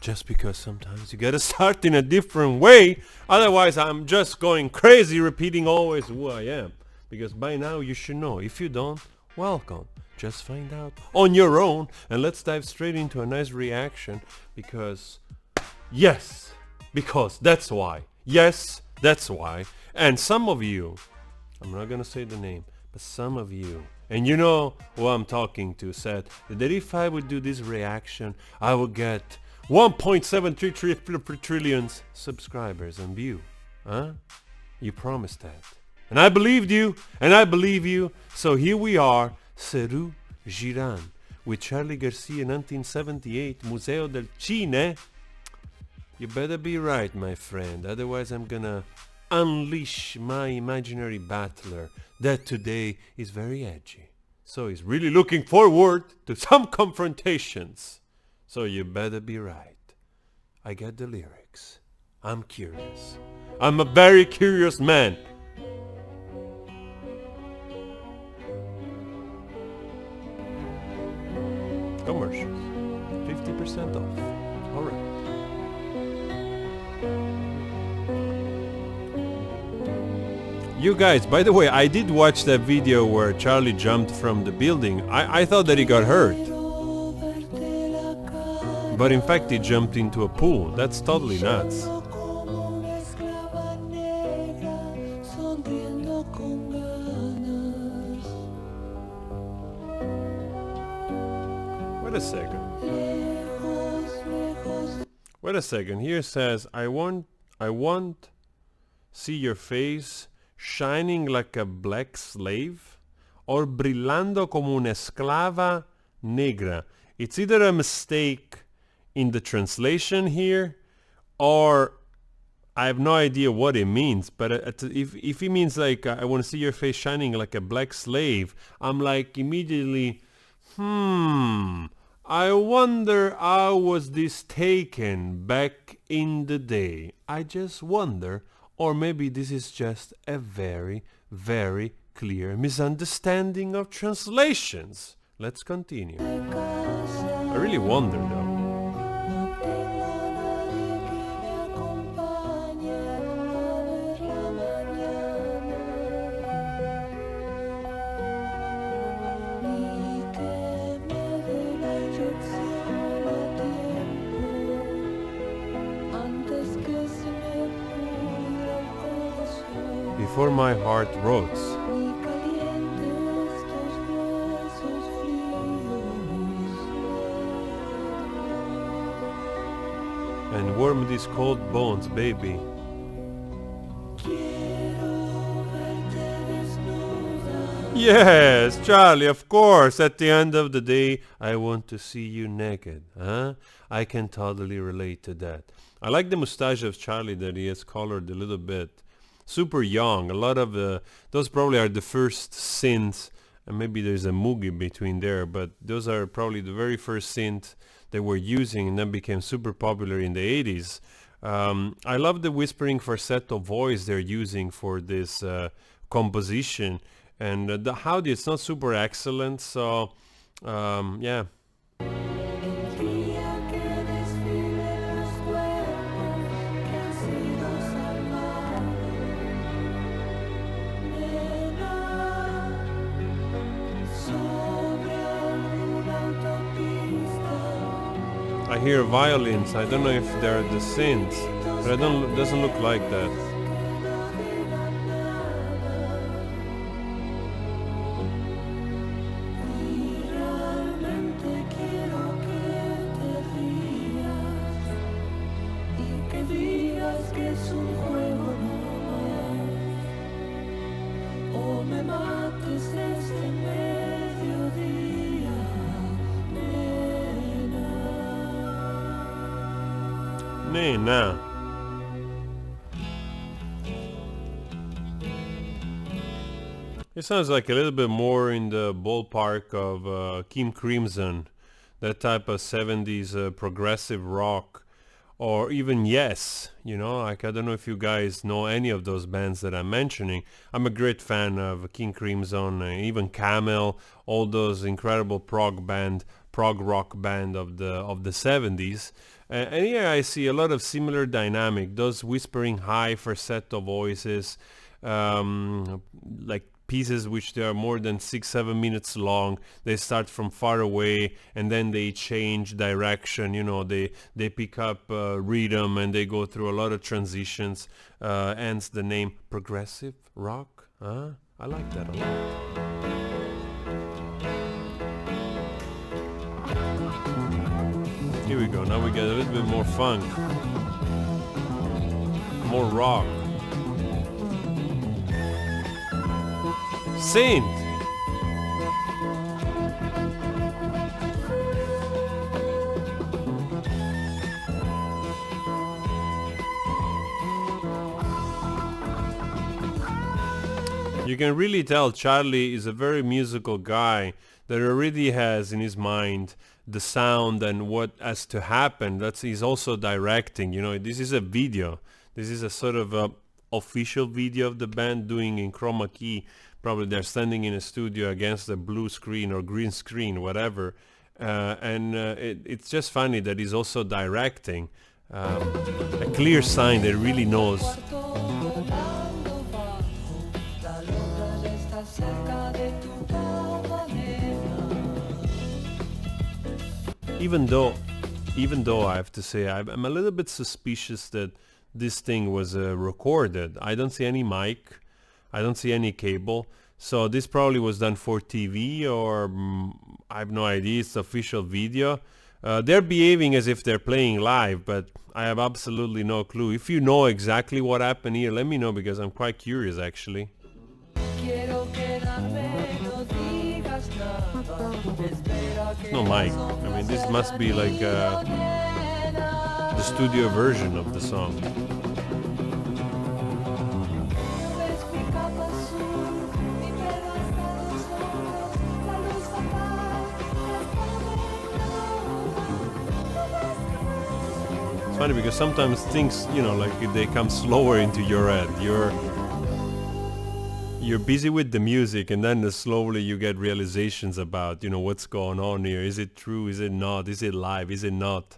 Just because sometimes you gotta start in a different way, otherwise I'm just going crazy repeating always who I am. Because by now you should know. If you don't, welcome. Just find out on your own, and let's dive straight into a nice reaction because that's why. Yes, that's why. And some of you, I'm not gonna say the name, but some of you, and you know who I'm talking to, said that if I would do this reaction, I would get 1.73 trillion subscribers and view. Huh? You promised that. And I believed you, and I believe you. So here we are, Serú Girán, with Charly García 1978, Museo del Cine. You better be right, my friend, otherwise I'm gonna unleash my imaginary battler that today is very edgy. So he's really looking forward to some confrontations. So you better be right. I get the lyrics. I'm curious. I'm a very curious man. Commercials. 50% off. Alright. You guys, by the way, I did watch that video where Charlie jumped from the building. I thought that he got hurt. But in fact he jumped into a pool. That's totally nuts. Wait a second. Wait a second. Here it says, I want see your face shining like a black slave or brillando como una esclava negra. It's either a mistake in the translation here, or I have no idea what it means. But if it means like I want to see your face shining like a black slave, I'm like immediately, I wonder how was this taken back in the day. I just wonder, or maybe this is just a very, very clear misunderstanding of translations. Let's continue. I really wonder though. Before my heart rots. And warm these cold bones, baby. Yes, Charlie, of course. At the end of the day, I want to see you naked. Huh? I can totally relate to that. I like the mustache of Charlie that he has colored a little bit. Super young. A lot of those probably are the first synths, and maybe there's a Moogie between there, but those are probably the very first synth they were using and then became super popular in the 80s. I love the whispering falsetto voice they're using for this composition, and the Howdy, it's not super excellent, so yeah. I hear violins. I don't know if they're the synths, but it doesn't look like that. Nena. It sounds like a little bit more in the ballpark of King Crimson, that type of 70s progressive rock, or even Yes, you know, like I don't know if you guys know any of those bands that I'm mentioning. I'm a great fan of King Crimson, even Camel, all those incredible prog rock band of the 70s. And here I see a lot of similar dynamic, those whispering high falsetto voices, like pieces which they are more than 6-7 minutes long. They start from far away and then they change direction, you know, they pick up rhythm and they go through a lot of transitions, hence the name progressive rock. I like that a lot. Here we go, now we get a little bit more funk, more rock. Saint. You can really tell Charly is a very musical guy that already has in his mind the sound and what has to happen. He's also directing, you know, this is a video. This is a sort of official video of the band doing in chroma key. Probably they're standing in a studio against a blue screen or green screen, whatever. It's just funny that he's also directing. A clear sign that he really knows. Even though I have to say I'm a little bit suspicious that this thing was recorded. I don't see any mic. I don't see any cable. So this probably was done for TV or I have no idea. It's official video. They're behaving as if they're playing live, but I have absolutely no clue. If you know exactly what happened here, let me know because I'm quite curious actually. No mic. I mean, this must be like the studio version of the song. It's funny because sometimes things, you know, like they come slower into your head. You're busy with the music and then slowly you get realizations about, you know, what's going on here. Is it true? Is it not? Is it live? Is it not?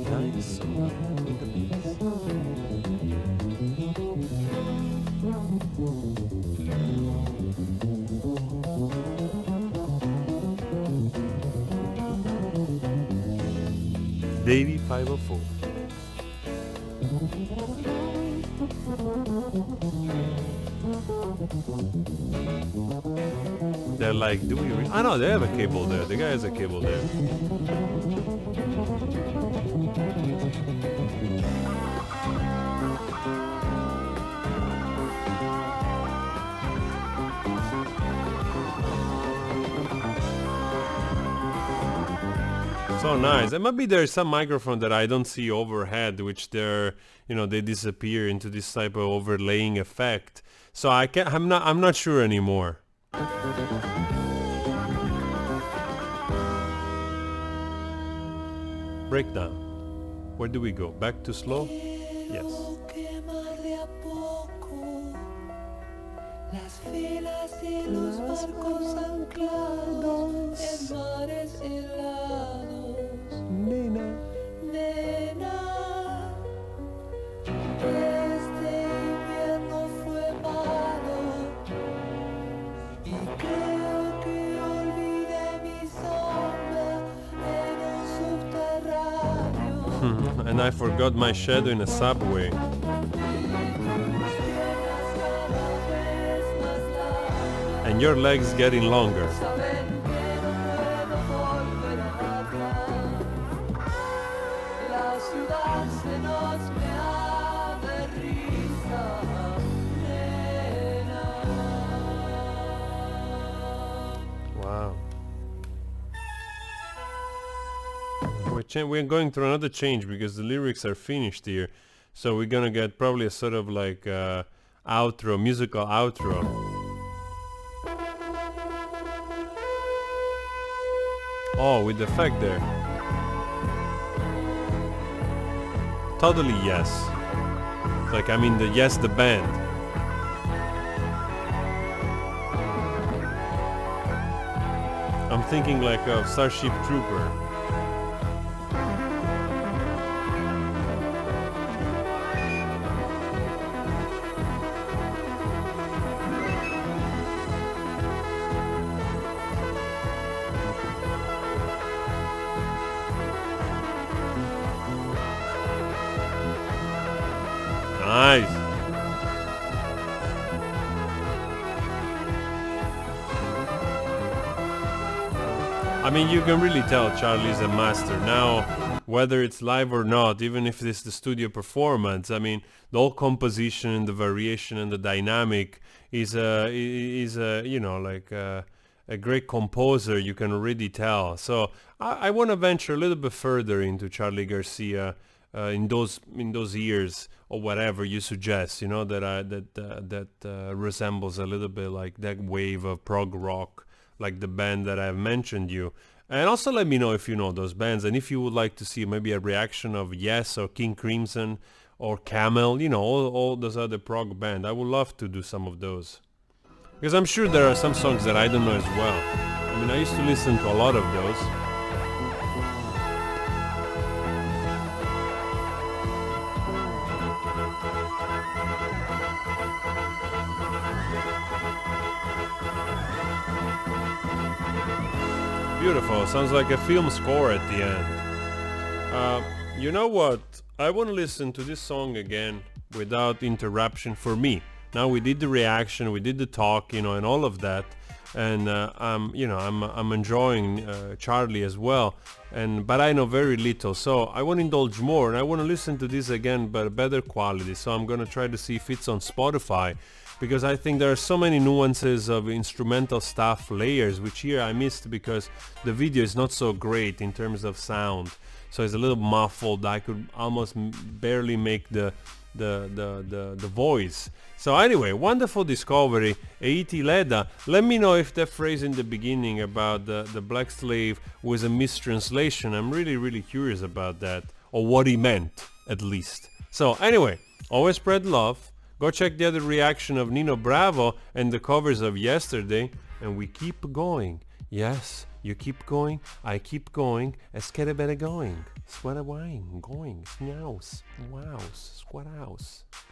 Nice. Davey 504. They're like, do we I know they have a cable there. The guy has a cable there. So nice. And maybe there's some microphone that I don't see overhead, which they're, you know, they disappear into this type of overlaying effect. So I'm not sure anymore. Breakdown. Where do we go? Back to slow? Yes. Las filas y los barcos anclados en mares helados. Nena, nena, este invierno fue malo y creo que olvidé mi sombra en un subterráneo. And I forgot my shadow in a subway. And your legs getting longer. Wow. We're going through another change because the lyrics are finished here. So we're gonna get probably a sort of like outro, musical outro. Oh, with the effect there. Totally Yes. Like, I mean, the Yes, the band. I'm thinking like of Starship Trooper. Nice. I mean, you can really tell Charlie's a master. Now, whether it's live or not, even if it's the studio performance, I mean, the whole composition, the variation and the dynamic is you know, like a great composer, you can already tell. So I want to venture a little bit further into Charly Garcia in those years or whatever you suggest, you know, that resembles a little bit like that wave of prog rock, like the band that I've mentioned you. And also let me know if you know those bands, and if you would like to see maybe a reaction of Yes or King Crimson or Camel, you know, all those other prog band. I would love to do some of those, because I'm sure there are some songs that I don't know as well. I mean, I used to listen to a lot of those. Beautiful. Sounds like a film score at the end. You know what? I want to listen to this song again without interruption for me. Now we did the reaction, we did the talk, you know, and all of that, and you know, I'm enjoying Charlie as well, but I know very little, so I want to indulge more, and I want to listen to this again, but better quality. So I'm gonna try to see if it's on Spotify, because I think there are so many nuances of instrumental stuff, layers, which here I missed because the video is not so great in terms of sound. So it's a little muffled. I could almost barely make the voice. So anyway, wonderful discovery. Eiti Leda. Let me know if that phrase in the beginning about the black slave was a mistranslation. I'm really curious about that, or what he meant at least. So anyway, always spread love. Go check the other reaction of Nino Bravo and the covers of Yesterday, and we keep going. Yes, you keep going, I keep going, esquerabera going, squara wine, going, snouse, wows, squat house.